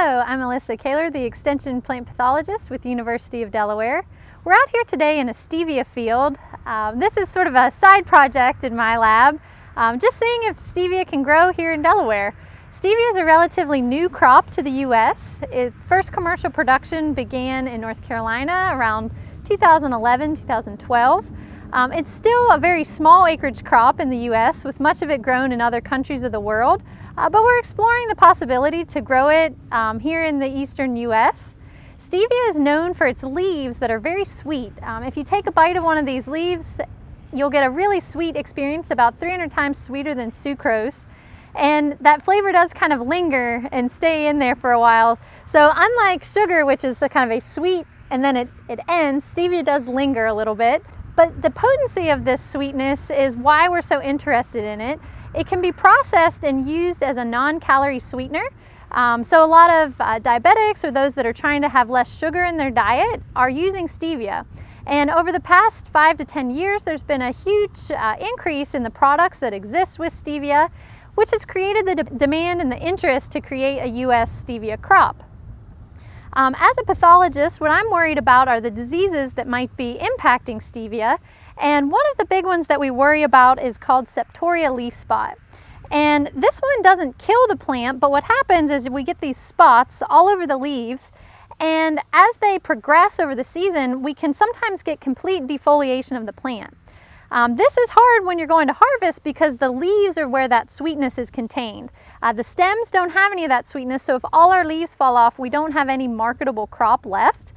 Hello, I'm Alyssa Koehler, the Extension Plant Pathologist with the University of Delaware. We're out here today in a Stevia field. This is sort of a side project in my lab, just seeing if Stevia can grow here in Delaware. Stevia is a relatively new crop to the U.S. Its first commercial production began in North Carolina around 2011, 2012. It's still a very small acreage crop in the U.S., with much of it grown in other countries of the world, but we're exploring the possibility to grow it here in the eastern U.S. Stevia is known for its leaves that are very sweet. If you take a bite of one of these leaves, you'll get a really sweet experience, about 300 times sweeter than sucrose. And that flavor does kind of linger and stay in there for a while. So unlike sugar, which is a kind of a sweet and then it ends, Stevia does linger a little bit. But the potency of this sweetness is why we're so interested in it. It can be processed and used as a non-calorie sweetener. So a lot of diabetics or those that are trying to have less sugar in their diet are using Stevia. And over the past 5 to 10 years, there's been a huge increase in the products that exist with Stevia, which has created the demand and the interest to create a U.S. Stevia crop. As a pathologist, what I'm worried about are the diseases that might be impacting Stevia. And one of the big ones that we worry about is called Septoria leaf spot. And this one doesn't kill the plant, but what happens is we get these spots all over the leaves, and as they progress over the season, we can sometimes get complete defoliation of the plant. This is hard when you're going to harvest because the leaves are where that sweetness is contained. The stems don't have any of that sweetness, so if all our leaves fall off, we don't have any marketable crop left.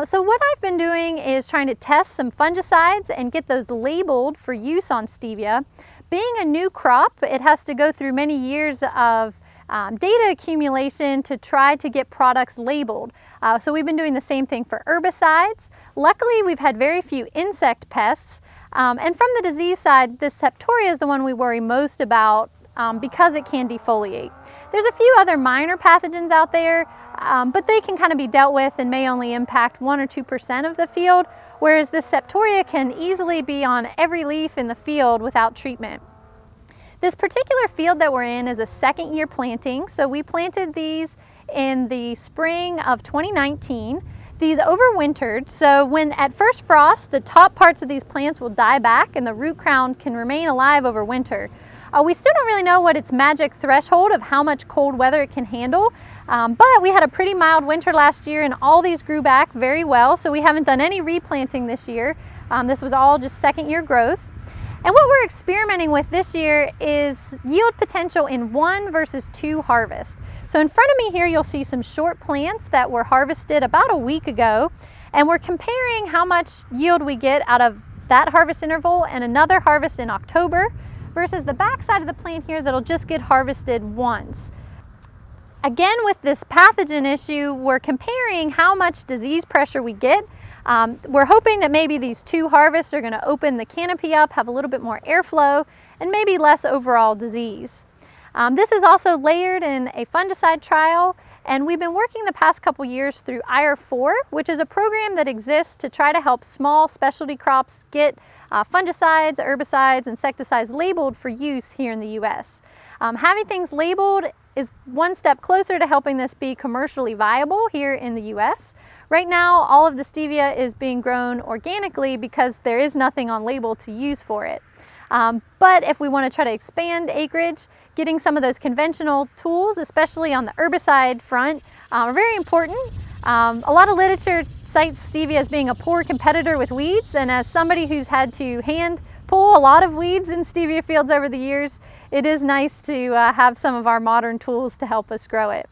So what I've been doing is trying to test some fungicides and get those labeled for use on Stevia. Being a new crop, it has to go through many years of data accumulation to try to get products labeled. So we've been doing the same thing for herbicides. Luckily, we've had very few insect pests. And from the disease side, this Septoria is the one we worry most about because it can defoliate. There's a few other minor pathogens out there, but they can kind of be dealt with and may only impact 1 or 2% of the field, whereas this Septoria can easily be on every leaf in the field without treatment. This particular field that we're in is a second-year planting, so we planted these in the spring of 2019. These overwintered, so when at first frost, the top parts of these plants will die back and the root crown can remain alive over winter. We still don't really know what its magic threshold of how much cold weather it can handle, but we had a pretty mild winter last year and all these grew back very well, so we haven't done any replanting this year. This was all just second-year growth. And what we're experimenting with this year is yield potential in 1 versus 2 harvests. So in front of me here, you'll see some short plants that were harvested about a week ago, and we're comparing how much yield we get out of that harvest interval and another harvest in October versus the back side of the plant here that'll just get harvested once. Again, with this pathogen issue, we're comparing how much disease pressure we get. We're hoping that maybe these 2 harvests are going to open the canopy up, have a little bit more airflow, and maybe less overall disease. This is also layered in a fungicide trial, and we've been working the past couple years through IR4, which is a program that exists to try to help small specialty crops get fungicides, herbicides, insecticides labeled for use here in the U.S. Having things labeled is one step closer to helping this be commercially viable here in the U.S. Right now, all of the Stevia is being grown organically because there is nothing on label to use for it. But if we want to try to expand acreage, getting some of those conventional tools, especially on the herbicide front, are very important. A lot of literature cites Stevia as being a poor competitor with weeds, and as somebody who's had to hand pull a lot of weeds in Stevia fields over the years, it is nice to have some of our modern tools to help us grow it.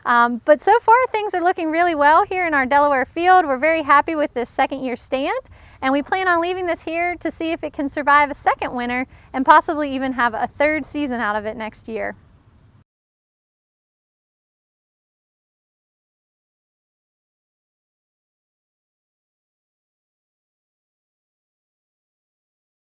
But so far things are looking really well here in our Delaware field. We're very happy with this second-year stand, and we plan on leaving this here to see if it can survive a second winter and possibly even have a 3rd season out of it next year.